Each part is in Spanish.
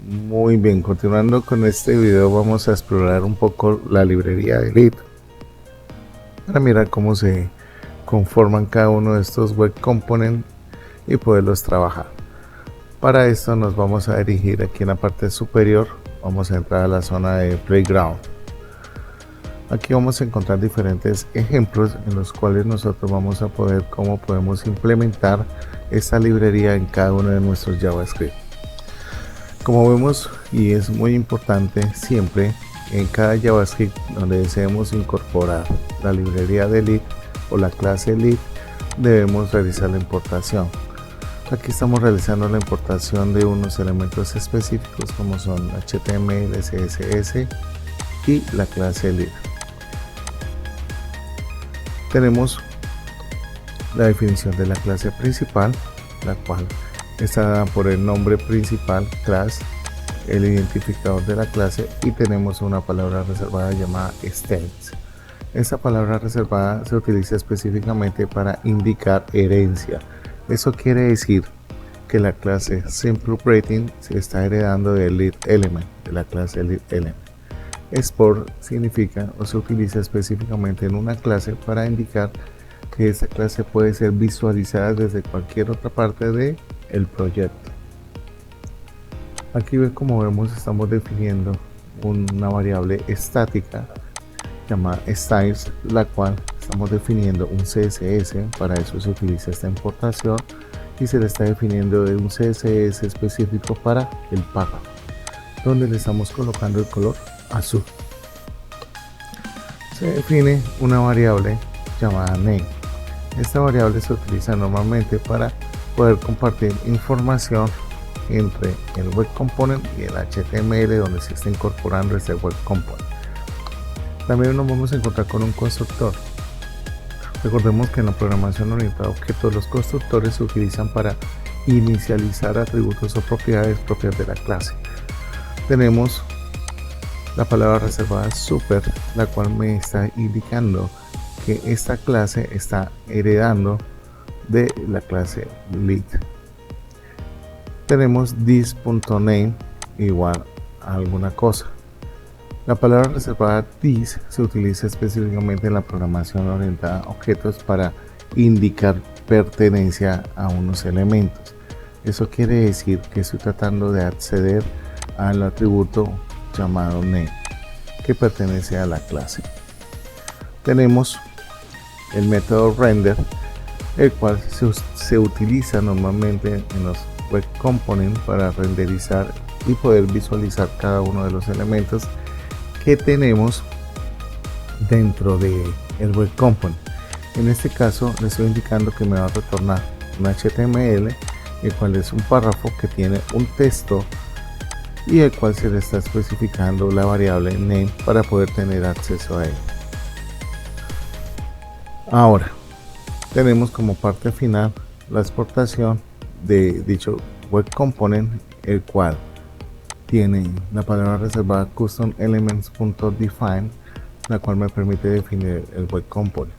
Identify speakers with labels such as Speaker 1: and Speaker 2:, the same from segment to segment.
Speaker 1: Muy bien, continuando con este video vamos a explorar un poco la librería de Lead para mirar cómo se conforman cada uno de estos web components y poderlos trabajar. Para esto nos vamos a dirigir aquí en la parte superior, vamos a entrar a la zona de Playground. Aquí vamos a encontrar diferentes ejemplos en los cuales nosotros vamos a poder cómo podemos implementar esta librería en cada uno de nuestros JavaScript. Como vemos, y es muy importante siempre en cada JavaScript donde deseemos incorporar la librería de lead o la clase lead, debemos realizar la importación. Aquí estamos realizando la importación de unos elementos específicos como son HTML, CSS y la clase lead. Tenemos la definición de la clase principal, la cual está dada por el nombre principal, class, el identificador de la clase, y tenemos una palabra reservada llamada extends. Esta palabra reservada se utiliza específicamente para indicar herencia. Eso quiere decir que la clase SimpleOperating se está heredando del lead element, de la clase lead element. Export significa o se utiliza específicamente en una clase para indicar que esta clase puede ser visualizada desde cualquier otra parte del proyecto. Aquí como vemos estamos definiendo una variable estática llamada styles, la cual estamos definiendo un CSS. Para eso se utiliza esta importación y se le está definiendo un CSS específico para el párrafo, donde le estamos colocando el color azul. Se define una variable llamada name. Esta variable se utiliza normalmente para poder compartir información entre el web component y el HTML donde se está incorporando este web component. También nos vamos a encontrar con un constructor. Recordemos que en la programación orientada a objetos los constructores se utilizan para inicializar atributos o propiedades propias de la clase. Tenemos la palabra reservada super, la cual me está indicando que esta clase está heredando de la clase lead. Tenemos this.name igual a alguna cosa. La palabra reservada this se utiliza específicamente en la programación orientada a objetos para indicar pertenencia a unos elementos. Eso quiere decir que estoy tratando de acceder al atributo llamado name, que pertenece a la clase. Tenemos el método render, el cual se utiliza normalmente en los web components para renderizar y poder visualizar cada uno de los elementos que tenemos dentro de el web component. En este caso le estoy indicando que me va a retornar un HTML, el cual es un párrafo que tiene un texto y el cual se le está especificando la variable name para poder tener acceso a él. Ahora tenemos como parte final la exportación de dicho web component, el cual tiene la palabra reservada custom elements.define, la cual me permite definir el web component.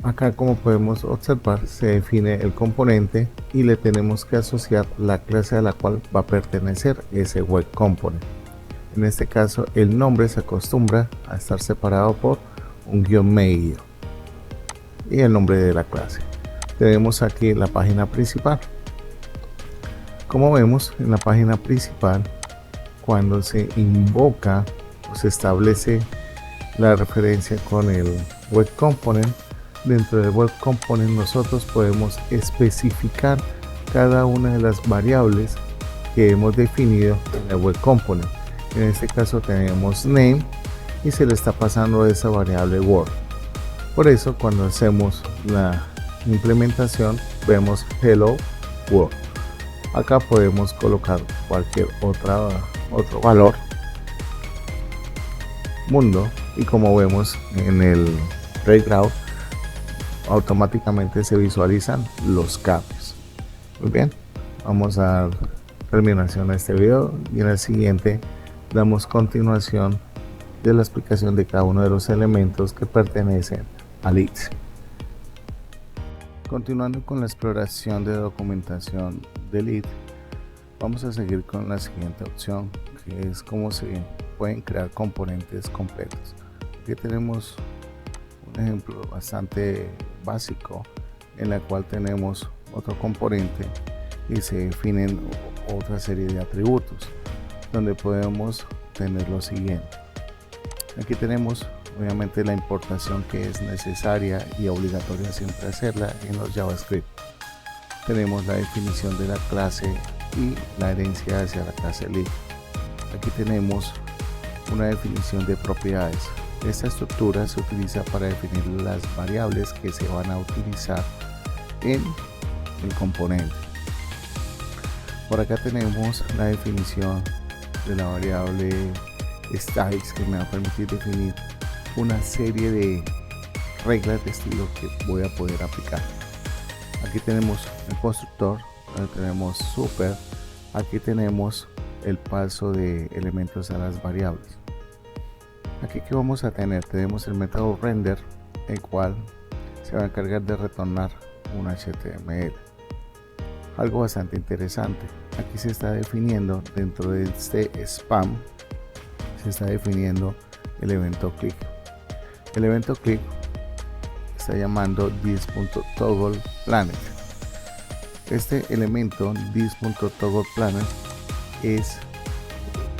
Speaker 1: Acá, como podemos observar, se define el componente y le tenemos que asociar la clase a la cual va a pertenecer ese web component. En este caso el nombre se acostumbra a estar separado por un guión medio y el nombre de la clase. Tenemos aquí la página principal. Como vemos en la página principal, cuando se invoca o se establece la referencia con el web component, dentro del web component nosotros podemos especificar cada una de las variables que hemos definido en el web component. En este caso tenemos name y se le está pasando esa variable word. Por eso cuando hacemos la implementación vemos hello world. Acá podemos colocar cualquier otro valor mundo, y como vemos en el playground automáticamente se visualizan los cambios. Muy bien, vamos a dar terminación a este video y en el siguiente damos continuación de la explicación de cada uno de los elementos que pertenecen a lead. Continuando con la exploración de documentación de lead, Vamos a seguir con la siguiente opción, que es cómo se pueden crear componentes completos. Aquí tenemos un ejemplo bastante básico en la cual tenemos otro componente y se definen otra serie de atributos donde podemos tener lo siguiente. Aquí tenemos obviamente la importación que es necesaria y obligatoria siempre hacerla en los JavaScript. Tenemos la definición de la clase y la herencia hacia la clase leaf. Aquí tenemos una definición de propiedades. Esta estructura se utiliza para definir las variables que se van a utilizar en el componente. Por acá tenemos la definición de la variable styles, que me va a permitir definir una serie de reglas de estilo que voy a poder aplicar. Aquí tenemos el constructor, tenemos super, aquí tenemos el paso de elementos a las variables. Aquí que vamos a tener, tenemos el método render, el cual se va a encargar de retornar un HTML. Algo bastante interesante, aquí se está definiendo dentro de este spam, se está definiendo el evento click. El evento click está llamando this.togglePlanet. Este elemento this.togglePlanet es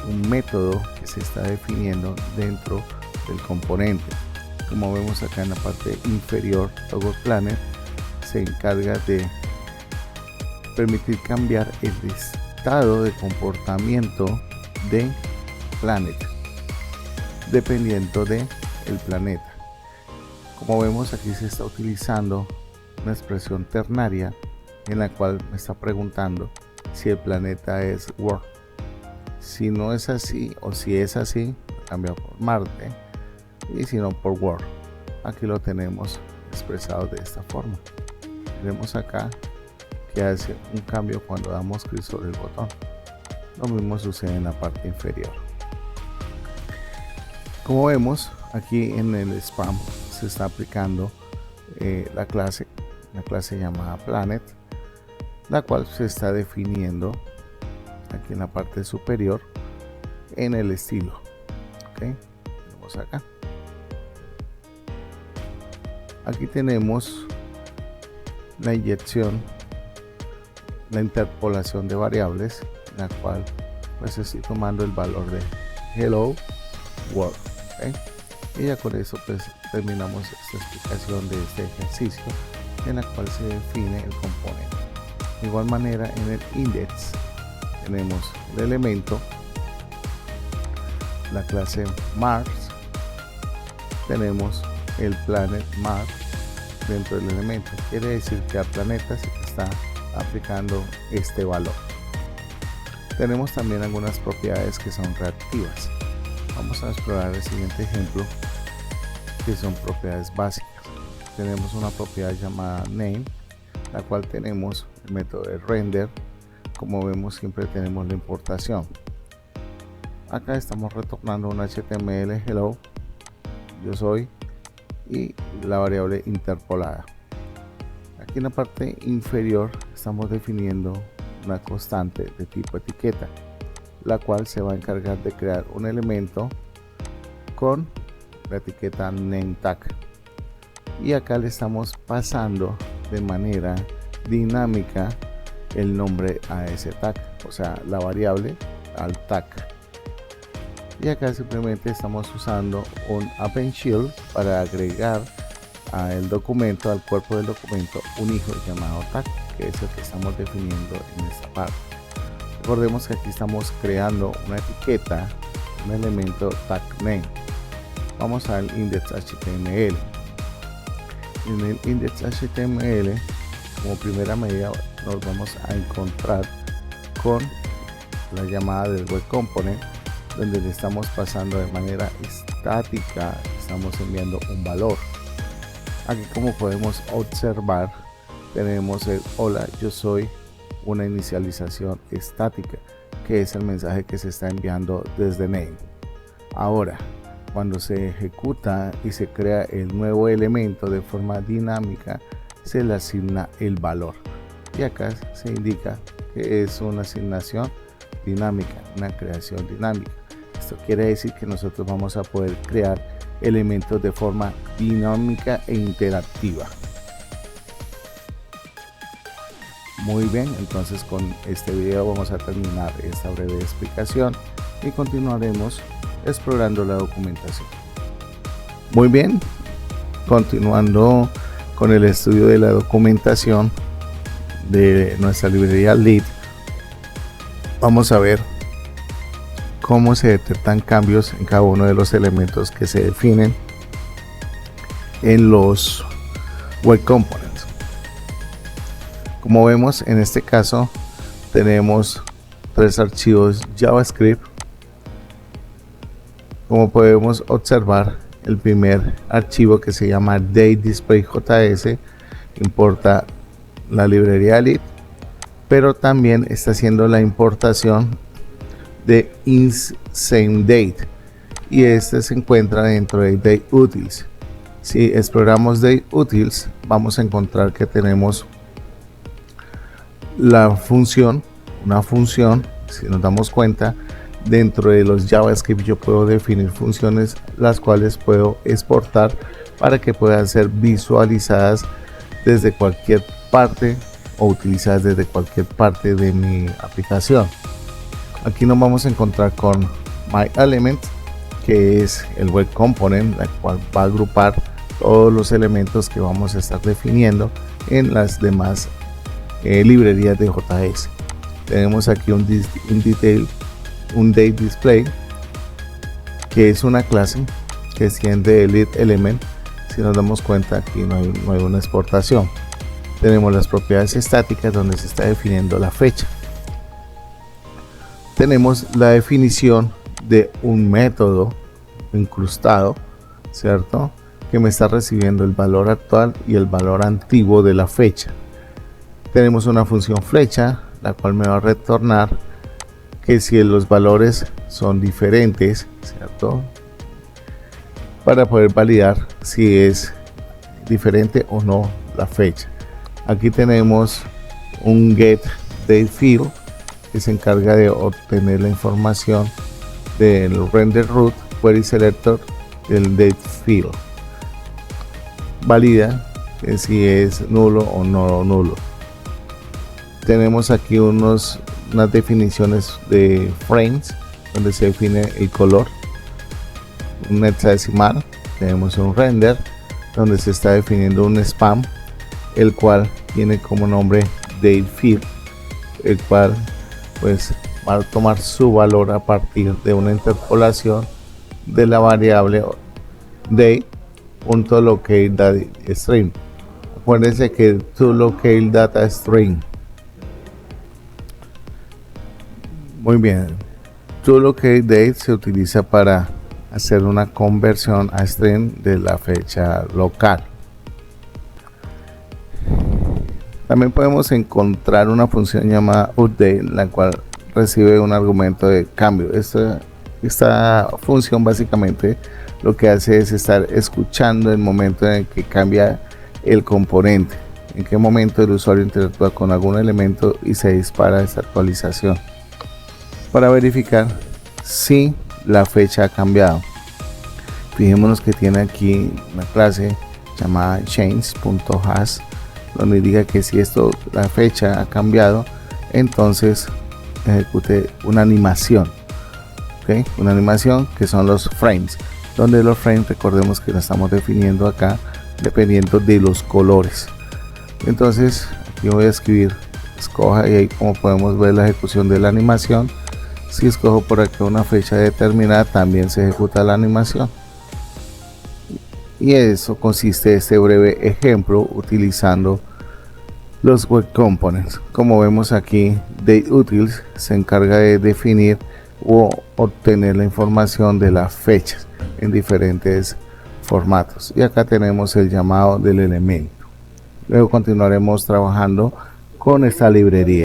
Speaker 1: un método que se está definiendo dentro del componente. Como vemos acá en la parte inferior, togglePlanet se encarga de permitir cambiar el estado de comportamiento de planet dependiendo de el planeta. Como vemos, aquí se está utilizando una expresión ternaria en la cual me está preguntando si el planeta es world. Si no es así, o si es así, cambia por Marte, y si no por world. Aquí lo tenemos expresado de esta forma. Vemos acá que hace un cambio cuando damos clic sobre el botón. Lo mismo sucede en la parte inferior. Como vemos, aquí en el spam se está aplicando la clase llamada planet, la cual se está definiendo aquí en la parte superior en el estilo. ¿Okay? Vamos acá. Aquí tenemos la inyección, la interpolación de variables, en la cual pues estoy tomando el valor de hello world. ¿Okay? Y ya con eso pues terminamos esta explicación de este ejercicio en la cual se define el componente. De igual manera, en el index tenemos el elemento, la clase Mars, tenemos el planet Mars dentro del elemento. Quiere decir que al planeta se está aplicando este valor. Tenemos también algunas propiedades que son reactivas. Vamos a explorar el siguiente ejemplo, que son propiedades básicas. Tenemos una propiedad llamada name, la cual tenemos el método de render. Como vemos, siempre tenemos la importación. Acá estamos retornando un HTML hello, yo soy, y la variable interpolada. Aquí en la parte inferior estamos definiendo una constante de tipo etiqueta, la cual se va a encargar de crear un elemento con la etiqueta name tag, y acá le estamos pasando de manera dinámica el nombre a ese tag, o sea, la variable al tag. Y acá simplemente estamos usando un append shield para agregar al documento, al cuerpo del documento, un hijo llamado tag, que es el que estamos definiendo en esta parte. Recordemos que aquí estamos creando una etiqueta, un elemento tag name. Vamos al index.html. En el index.html, como primera medida, nos vamos a encontrar con la llamada del web component, donde le estamos pasando de manera estática, estamos enviando un valor. Aquí, como podemos observar, tenemos el hola, yo soy, una inicialización estática, que es el mensaje que se está enviando desde name. Ahora, cuando se ejecuta y se crea el nuevo elemento de forma dinámica, se le asigna el valor. y acá se indica que es una asignación dinámica, una creación dinámica. Esto quiere decir que nosotros vamos a poder crear elementos de forma dinámica e interactiva. Muy bien, entonces con este video vamos a terminar esta breve explicación y continuaremos explorando la documentación. Muy bien, continuando con el estudio de la documentación de nuestra librería LEED, vamos a ver cómo se detectan cambios en cada uno de los elementos que se definen en los web components. Como vemos, en este caso tenemos 3 archivos JavaScript. Como podemos observar, el primer archivo, que se llama DateDisplayJS, importa la librería LEED, pero también está haciendo la importación de InSameDate, y este se encuentra dentro de DateUtils. Si exploramos DateUtils, vamos a encontrar que tenemos una función. Si nos damos cuenta, dentro de los JavaScript yo puedo definir funciones, las cuales puedo exportar para que puedan ser visualizadas desde cualquier parte o utilizadas desde cualquier parte de mi aplicación. Aquí nos vamos a encontrar con MyElement, que es el web component, la cual va a agrupar todos los elementos que vamos a estar definiendo en las demás librerías de JS. Tenemos aquí un DateDisplay, que es una clase que extiende el lead element. Si nos damos cuenta, aquí no hay una exportación. Tenemos las propiedades estáticas, donde se está definiendo la fecha. Tenemos la definición de un método incrustado, ¿cierto?, que me está recibiendo el valor actual y el valor antiguo de la fecha. Tenemos una función flecha, la cual me va a retornar que si los valores son diferentes, ¿cierto?, para poder validar si es diferente o no la fecha. Aquí tenemos un getDateField, que se encarga de obtener la información del RenderRoot Query Selector del DateField. Valida que si es nulo o no nulo. Tenemos aquí unas definiciones de frames, donde se define el color, un hexadecimal. Tenemos un render, donde se está definiendo un spam, el cual tiene como nombre DateField, el cual pues va a tomar su valor a partir de una interpolación de la variable date.locateDataString. Acuérdense que toLocateDataString. Muy bien, toLocateDate se utiliza para hacer una conversión a string de la fecha local. También podemos encontrar una función llamada update, la cual recibe un argumento de cambio. Esta función básicamente lo que hace es estar escuchando el momento en el que cambia el componente, en qué momento el usuario interactúa con algún elemento y se dispara esta actualización, para verificar si la fecha ha cambiado. Fijémonos que tiene aquí una clase llamada change.has, donde diga que si la fecha ha cambiado, entonces ejecute una animación, ¿okay? Una animación que son los frames, donde los frames, recordemos que lo estamos definiendo acá dependiendo de los colores. Entonces aquí voy a escribir escoja, y ahí como podemos ver la ejecución de la animación. Si escojo por acá una fecha determinada, también se ejecuta la animación. Y eso consiste este breve ejemplo utilizando los web components. Como vemos aquí, DateUtils se encarga de definir o obtener la información de las fechas en diferentes formatos, y acá tenemos el llamado del elemento. Luego continuaremos trabajando con esta librería.